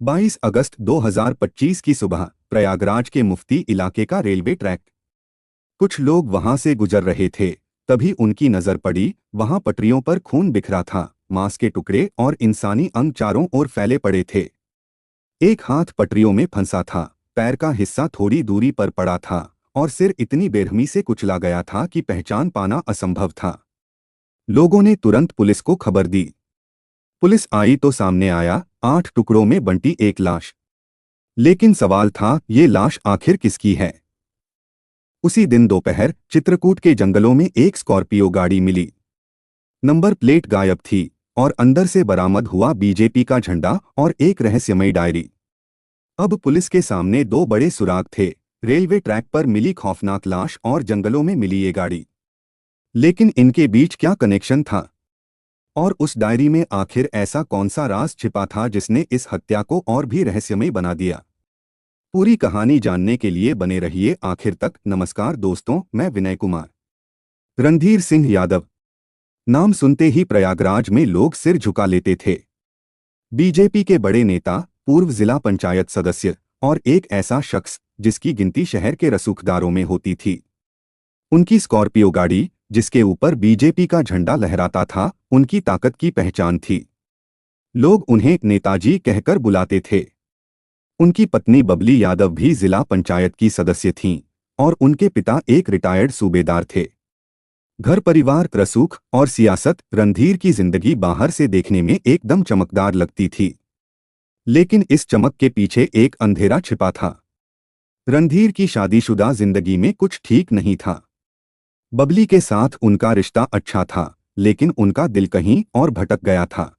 22 अगस्त 2025 की सुबह प्रयागराज के मुफ्ती इलाके का रेलवे ट्रैक। कुछ लोग वहां से गुजर रहे थे, तभी उनकी नजर पड़ी। वहां पटरियों पर खून बिखरा था, मांस के टुकड़े और इंसानी अंग चारों ओर फैले पड़े थे। एक हाथ पटरियों में फंसा था, पैर का हिस्सा थोड़ी दूरी पर पड़ा था और सिर इतनी बेरहमी से कुचला गया था कि पहचान पाना असंभव था। लोगों ने तुरंत पुलिस को खबर दी। पुलिस आई तो सामने आया 8 टुकड़ों में बंटी एक लाश। लेकिन सवाल था, ये लाश आखिर किसकी है? उसी दिन दोपहर चित्रकूट के जंगलों में एक स्कॉर्पियो गाड़ी मिली। नंबर प्लेट गायब थी और अंदर से बरामद हुआ बीजेपी का झंडा और एक रहस्यमयी डायरी। अब पुलिस के सामने दो बड़े सुराग थे, रेलवे ट्रैक पर मिली खौफनाक लाश और जंगलों में मिली ये गाड़ी। लेकिन इनके बीच क्या कनेक्शन था? और उस डायरी में आखिर ऐसा कौन सा राज छिपा था जिसने इस हत्या को और भी रहस्यमयी बना दिया? पूरी कहानी जानने के लिए बने रहिए आखिर तक। नमस्कार दोस्तों, मैं विनय कुमार। रणधीर सिंह यादव नाम सुनते ही प्रयागराज में लोग सिर झुका लेते थे। बीजेपी के बड़े नेता, पूर्व जिला पंचायत सदस्य और एक ऐसा शख्स जिसकी गिनती शहर के रसूखदारों में होती थी। उनकी स्कॉर्पियो गाड़ी, जिसके ऊपर बीजेपी का झंडा लहराता था, उनकी ताकत की पहचान थी। लोग उन्हें नेताजी कहकर बुलाते थे। उनकी पत्नी बबली यादव भी जिला पंचायत की सदस्य थीं और उनके पिता एक रिटायर्ड सूबेदार थे। घर परिवार, रसूख और सियासत, रणधीर की जिंदगी बाहर से देखने में एकदम चमकदार लगती थी। लेकिन इस चमक के पीछे एक अंधेरा छिपा था। रणधीर की शादीशुदा जिंदगी में कुछ ठीक नहीं था। बबली के साथ उनका रिश्ता अच्छा था, लेकिन उनका दिल कहीं और भटक गया था।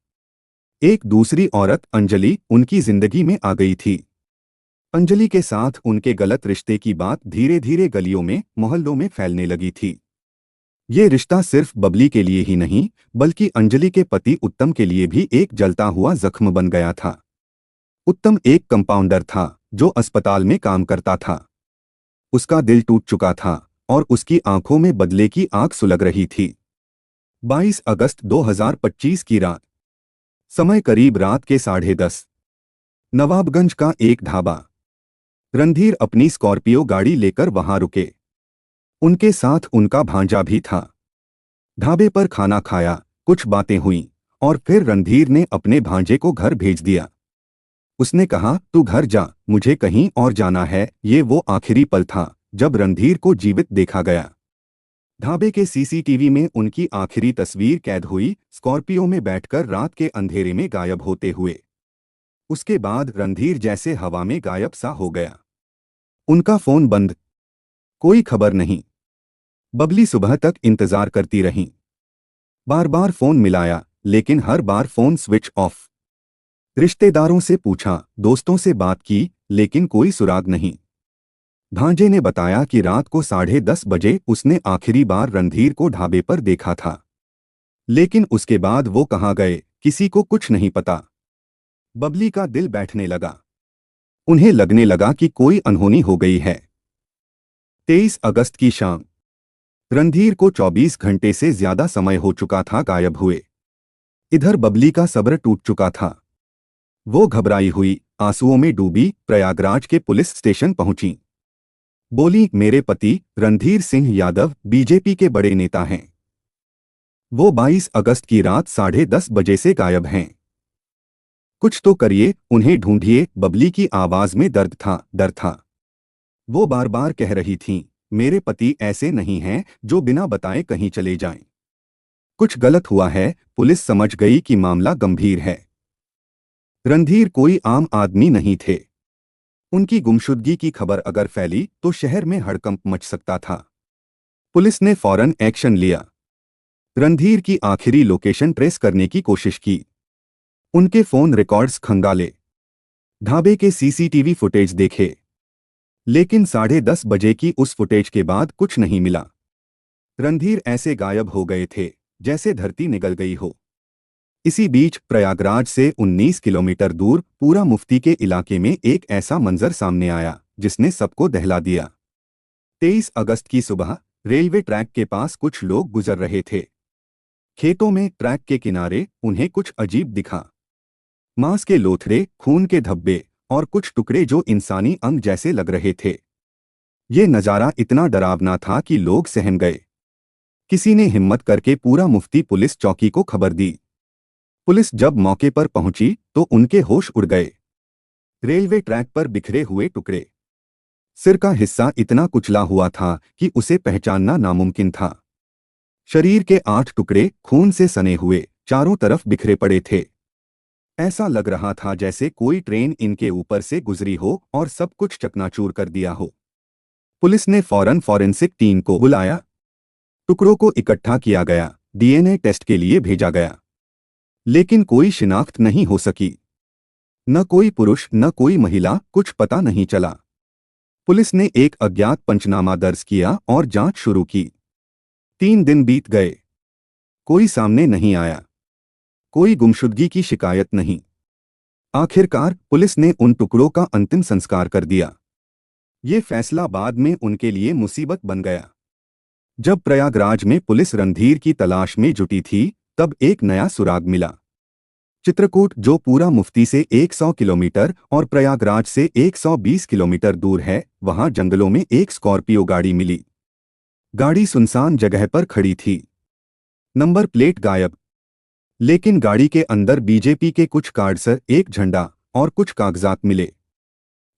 एक दूसरी औरत अंजलि उनकी जिंदगी में आ गई थी। अंजलि के साथ उनके गलत रिश्ते की बात धीरे धीरे गलियों में, मोहल्लों में फैलने लगी थी। ये रिश्ता सिर्फ बबली के लिए ही नहीं, बल्कि अंजलि के पति उत्तम के लिए भी एक जलता हुआ जख्म बन गया था। उत्तम एक कंपाउंडर था जो अस्पताल में काम करता था। उसका दिल टूट चुका था और उसकी आंखों में बदले की आग सुलग रही थी। 22 अगस्त 2025 की रात, समय करीब रात के 10:30। नवाबगंज का एक ढाबा। रणधीर अपनी स्कॉर्पियो गाड़ी लेकर वहां रुके। उनके साथ उनका भांजा भी था। ढाबे पर खाना खाया, कुछ बातें हुईं और फिर रणधीर ने अपने भांजे को घर भेज दिया। उसने कहा, तू घर जा, मुझे कहीं और जाना है। ये वो आखिरी पल था जब रणधीर को जीवित देखा गया। ढाबे के सीसीटीवी में उनकी आखिरी तस्वीर कैद हुई, स्कॉर्पियो में बैठकर रात के अंधेरे में गायब होते हुए। उसके बाद रणधीर जैसे हवा में गायब सा हो गया। उनका फोन बंद, कोई खबर नहीं। बबली सुबह तक इंतजार करती रहीं। बार बार फोन मिलाया, लेकिन हर बार फोन स्विच ऑफ। रिश्तेदारों से पूछा, दोस्तों से बात की, लेकिन कोई सुराग नहीं। भांजे ने बताया कि रात को 10:30 बजे उसने आखिरी बार रणधीर को ढाबे पर देखा था। लेकिन उसके बाद वो कहाँ गए, किसी को कुछ नहीं पता। बबली का दिल बैठने लगा। उन्हें लगने लगा कि कोई अनहोनी हो गई है। 23 अगस्त की शाम। रणधीर को 24 घंटे से ज्यादा समय हो चुका था गायब हुए। इधर बबली का सब्र टूट चुका था। वो घबराई हुई, आंसुओं में डूबी, प्रयागराज के पुलिस स्टेशन पहुंची। बोली, मेरे पति रणधीर सिंह यादव बीजेपी के बड़े नेता हैं। वो 22 अगस्त की रात 10:30 बजे से गायब हैं। कुछ तो करिए, उन्हें ढूंढिए। बबली की आवाज में दर्द था, डर था। वो बार बार कह रही थीं, मेरे पति ऐसे नहीं हैं जो बिना बताए कहीं चले जाएं। कुछ गलत हुआ है। पुलिस समझ गई कि मामला गंभीर है। रणधीर कोई आम आदमी नहीं थे। उनकी गुमशुदगी की खबर अगर फैली तो शहर में हड़कंप मच सकता था। पुलिस ने फौरन एक्शन लिया। रणधीर की आखिरी लोकेशन ट्रेस करने की कोशिश की। उनके फोन रिकॉर्ड्स खंगाले, ढाबे के सीसीटीवी फुटेज देखे, लेकिन 10:30 बजे की उस फुटेज के बाद कुछ नहीं मिला। रणधीर ऐसे गायब हो गए थे जैसे धरती निगल गई हो। इसी बीच प्रयागराज से 19 किलोमीटर दूर पूरा मुफ्ती के इलाके में एक ऐसा मंजर सामने आया जिसने सबको दहला दिया। 23 अगस्त की सुबह रेलवे ट्रैक के पास कुछ लोग गुजर रहे थे। खेतों में ट्रैक के किनारे उन्हें कुछ अजीब दिखा। मांस के लोथड़े, खून के धब्बे और कुछ टुकड़े जो इंसानी अंग जैसे लग रहे थे। ये नज़ारा इतना डरावना था कि लोग सहम गए। किसी ने हिम्मत करके पूरा मुफ्ती पुलिस चौकी को खबर दी। पुलिस जब मौके पर पहुंची तो उनके होश उड़ गए। रेलवे ट्रैक पर बिखरे हुए टुकड़े, सिर का हिस्सा इतना कुचला हुआ था कि उसे पहचानना नामुमकिन था। शरीर के 8 टुकड़े खून से सने हुए चारों तरफ बिखरे पड़े थे। ऐसा लग रहा था जैसे कोई ट्रेन इनके ऊपर से गुजरी हो और सब कुछ चकनाचूर कर दिया हो। पुलिस ने फौरन फॉरेंसिक टीम को बुलाया। टुकड़ों को इकट्ठा किया गया, डीएनए टेस्ट के लिए भेजा गया, लेकिन कोई शिनाख्त नहीं हो सकी। न कोई पुरुष न कोई महिला, कुछ पता नहीं चला। पुलिस ने एक अज्ञात पंचनामा दर्ज किया और जांच शुरू की। 3 दिन बीत गए, कोई सामने नहीं आया, कोई गुमशुदगी की शिकायत नहीं। आखिरकार पुलिस ने उन टुकड़ों का अंतिम संस्कार कर दिया। ये फैसला बाद में उनके लिए मुसीबत बन गया। जब प्रयागराज में पुलिस रणधीर की तलाश में जुटी थी, तब एक नया सुराग मिला। चित्रकूट, जो पूरा मुफ्ती से 100 किलोमीटर और प्रयागराज से 120 किलोमीटर दूर है, वहां जंगलों में एक स्कॉर्पियो गाड़ी मिली। गाड़ी सुनसान जगह पर खड़ी थी, नंबर प्लेट गायब, लेकिन गाड़ी के अंदर बीजेपी के कुछ कार्ड्स, एक झंडा और कुछ कागजात मिले।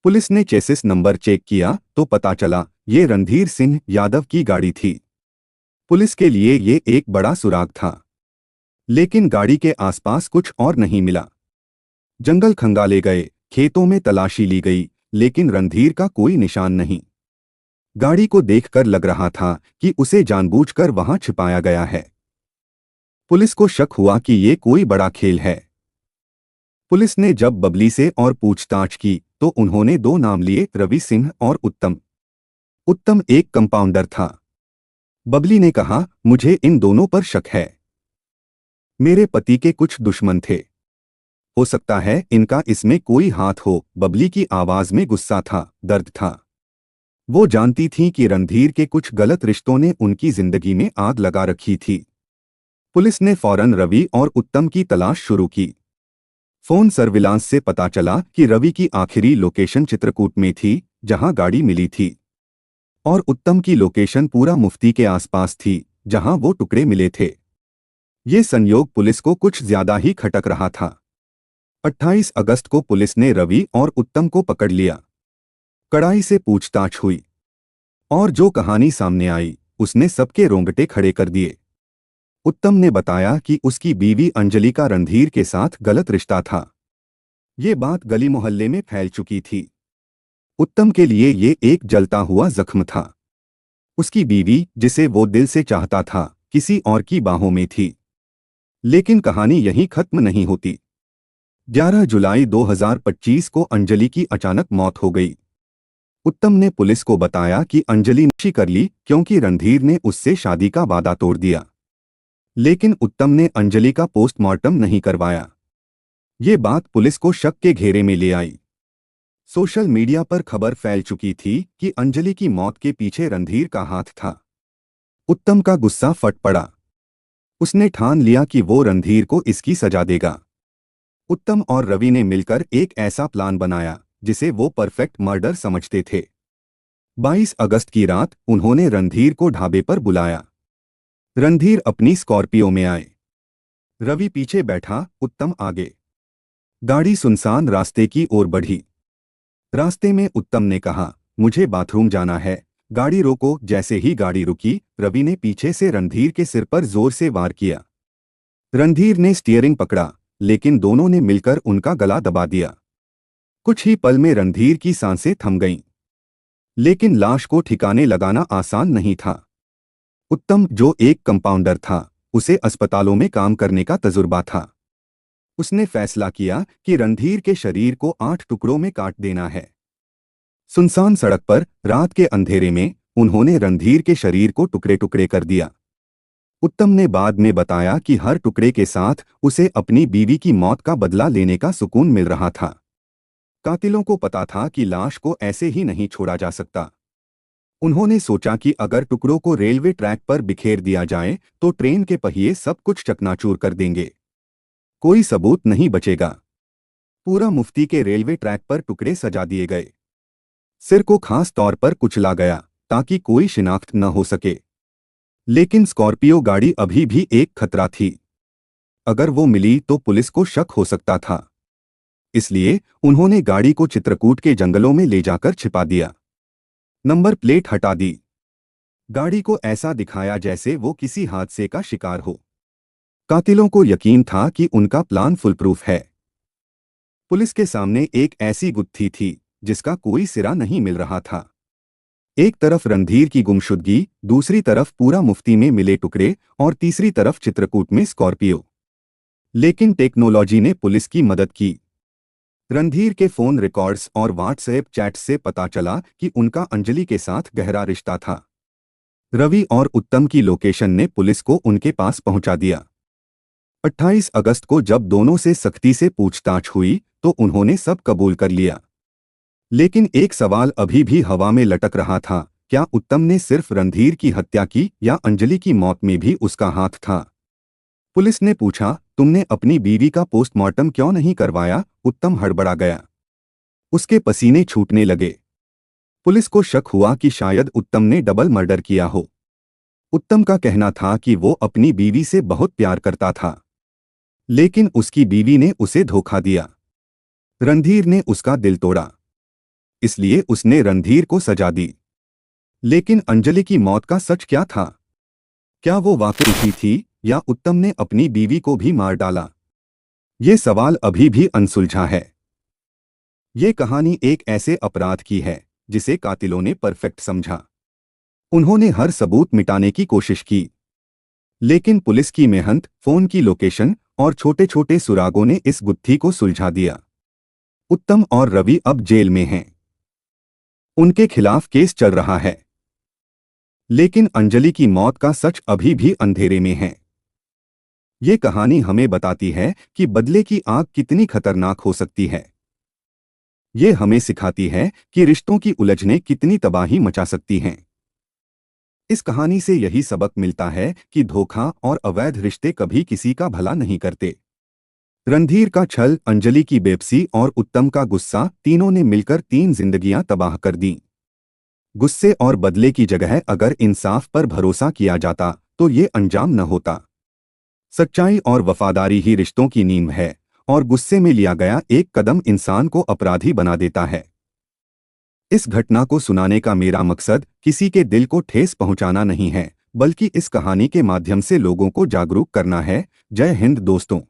पुलिस ने चेसिस नंबर चेक किया तो पता चला ये रणधीर सिंह यादव की गाड़ी थी। पुलिस के लिए ये एक बड़ा सुराग था, लेकिन गाड़ी के आसपास कुछ और नहीं मिला। जंगल खंगाले गए, खेतों में तलाशी ली गई, लेकिन रणधीर का कोई निशान नहीं। गाड़ी को देखकर लग रहा था कि उसे जानबूझकर वहां छिपाया गया है। पुलिस को शक हुआ कि ये कोई बड़ा खेल है। पुलिस ने जब बबली से और पूछताछ की तो उन्होंने 2 नाम लिए, रवि सिंह और उत्तम। उत्तम एक कंपाउंडर था। बबली ने कहा, मुझे इन दोनों पर शक है। मेरे पति के कुछ दुश्मन थे, हो सकता है इनका इसमें कोई हाथ हो। बबली की आवाज में गुस्सा था, दर्द था। वो जानती थीं कि रणधीर के कुछ गलत रिश्तों ने उनकी जिंदगी में आग लगा रखी थी। पुलिस ने फौरन रवि और उत्तम की तलाश शुरू की। फोन सर्विलांस से पता चला कि रवि की आखिरी लोकेशन चित्रकूट में थी, जहां गाड़ी मिली थी, और उत्तम की लोकेशन पूरा मुफ्ती के आसपास थी, जहां वो टुकड़े मिले थे। ये संयोग पुलिस को कुछ ज्यादा ही खटक रहा था। 28 अगस्त को पुलिस ने रवि और उत्तम को पकड़ लिया। कड़ाई से पूछताछ हुई, और जो कहानी सामने आई उसने सबके रोंगटे खड़े कर दिए। उत्तम ने बताया कि उसकी बीवी अंजलि का रणधीर के साथ गलत रिश्ता था। ये बात गली मोहल्ले में फैल चुकी थी। उत्तम के लिए ये एक जलता हुआ जख्म था। उसकी बीवी, जिसे वो दिल से चाहता था, किसी और की बाहों में थी। लेकिन कहानी यहीं खत्म नहीं होती। 11 जुलाई 2025 को अंजलि की अचानक मौत हो गई। उत्तम ने पुलिस को बताया कि अंजलि नशे कर ली क्योंकि रणधीर ने उससे शादी का वादा तोड़ दिया। लेकिन उत्तम ने अंजलि का पोस्टमार्टम नहीं करवाया। ये बात पुलिस को शक के घेरे में ले आई। सोशल मीडिया पर खबर फैल चुकी थी कि अंजलि की मौत के पीछे रणधीर का हाथ था। उत्तम का गुस्सा फट पड़ा। उसने ठान लिया कि वो रणधीर को इसकी सजा देगा। उत्तम और रवि ने मिलकर एक ऐसा प्लान बनाया जिसे वो परफेक्ट मर्डर समझते थे। 22 अगस्त की रात उन्होंने रणधीर को ढाबे पर बुलाया। रणधीर अपनी स्कॉर्पियो में आए। रवि पीछे बैठा, उत्तम आगे। गाड़ी सुनसान रास्ते की ओर बढ़ी। रास्ते में उत्तम ने कहा, मुझे बाथरूम जाना है, गाड़ी रोको। जैसे ही गाड़ी रुकी, रवि ने पीछे से रणधीर के सिर पर जोर से वार किया। रणधीर ने स्टीयरिंग पकड़ा, लेकिन दोनों ने मिलकर उनका गला दबा दिया। कुछ ही पल में रणधीर की सांसें थम गईं। लेकिन लाश को ठिकाने लगाना आसान नहीं था। उत्तम, जो एक कंपाउंडर था, उसे अस्पतालों में काम करने का तजुर्बा था। उसने फैसला किया कि रणधीर के शरीर को 8 टुकड़ों में काट देना है। सुनसान सड़क पर रात के अंधेरे में उन्होंने रणधीर के शरीर को टुकड़े टुकड़े कर दिया। उत्तम ने बाद में बताया कि हर टुकड़े के साथ उसे अपनी बीवी की मौत का बदला लेने का सुकून मिल रहा था। कातिलों को पता था कि लाश को ऐसे ही नहीं छोड़ा जा सकता। उन्होंने सोचा कि अगर टुकड़ों को रेलवे ट्रैक पर बिखेर दिया जाए तो ट्रेन के पहिए सब कुछ चकनाचूर कर देंगे। कोई सबूत नहीं बचेगा। पूरा मुफ्ती के रेलवे ट्रैक पर टुकड़े सजा दिए गए। सिर को खास तौर पर कुचला गया ताकि कोई शिनाख्त न हो सके। लेकिन स्कॉर्पियो गाड़ी अभी भी एक खतरा थी। अगर वो मिली तो पुलिस को शक हो सकता था। इसलिए उन्होंने गाड़ी को चित्रकूट के जंगलों में ले जाकर छिपा दिया। नंबर प्लेट हटा दी। गाड़ी को ऐसा दिखाया जैसे वो किसी हादसे का शिकार हो। कातिलों को यकीन था कि उनका प्लान फुलप्रूफ है। पुलिस के सामने एक ऐसी गुत्थी थी जिसका कोई सिरा नहीं मिल रहा था। एक तरफ रणधीर की गुमशुदगी, दूसरी तरफ पूरा मुफ्ती में मिले टुकड़े और तीसरी तरफ चित्रकूट में स्कॉर्पियो। लेकिन टेक्नोलॉजी ने पुलिस की मदद की। रणधीर के फोन रिकॉर्ड्स और व्हाट्सएप चैट से पता चला कि उनका अंजलि के साथ गहरा रिश्ता था। रवि और उत्तम की लोकेशन ने पुलिस को उनके पास पहुंचा दिया। 28 अगस्त को जब दोनों से सख्ती से पूछताछ हुई तो उन्होंने सब कबूल कर लिया। लेकिन एक सवाल अभी भी हवा में लटक रहा था, क्या उत्तम ने सिर्फ रणधीर की हत्या की या अंजलि की मौत में भी उसका हाथ था? पुलिस ने पूछा, तुमने अपनी बीवी का पोस्टमार्टम क्यों नहीं करवाया? उत्तम हड़बड़ा गया। उसके पसीने छूटने लगे। पुलिस को शक हुआ कि शायद उत्तम ने डबल मर्डर किया हो। उत्तम का कहना था कि वो अपनी बीवी से बहुत प्यार करता था, लेकिन उसकी बीवी ने उसे धोखा दिया। रणधीर ने उसका दिल तोड़ा, इसलिए उसने रणधीर को सजा दी। लेकिन अंजलि की मौत का सच क्या था? क्या वो वाकई ही थी या उत्तम ने अपनी बीवी को भी मार डाला? ये सवाल अभी भी अनसुलझा है। ये कहानी एक ऐसे अपराध की है जिसे कातिलों ने परफेक्ट समझा। उन्होंने हर सबूत मिटाने की कोशिश की, लेकिन पुलिस की मेहनत, फोन की लोकेशन और छोटे छोटे सुरागों ने इस गुत्थी को सुलझा दिया। उत्तम और रवि अब जेल में हैं। उनके खिलाफ केस चल रहा है, लेकिन अंजलि की मौत का सच अभी भी अंधेरे में है। ये कहानी हमें बताती है कि बदले की आग कितनी खतरनाक हो सकती है। ये हमें सिखाती है कि रिश्तों की उलझनें कितनी तबाही मचा सकती हैं। इस कहानी से यही सबक मिलता है कि धोखा और अवैध रिश्ते कभी किसी का भला नहीं करते। रणधीर का छल, अंजलि की बेबसी और उत्तम का गुस्सा, तीनों ने मिलकर 3 जिंदगियां तबाह कर दीं। गुस्से और बदले की जगह अगर इंसाफ पर भरोसा किया जाता तो ये अंजाम न होता। सच्चाई और वफादारी ही रिश्तों की नींव है, और गुस्से में लिया गया एक कदम इंसान को अपराधी बना देता है। इस घटना को सुनाने का मेरा मकसद किसी के दिल को ठेस पहुंचाना नहीं है, बल्कि इस कहानी के माध्यम से लोगों को जागरूक करना है। जय हिंद दोस्तों।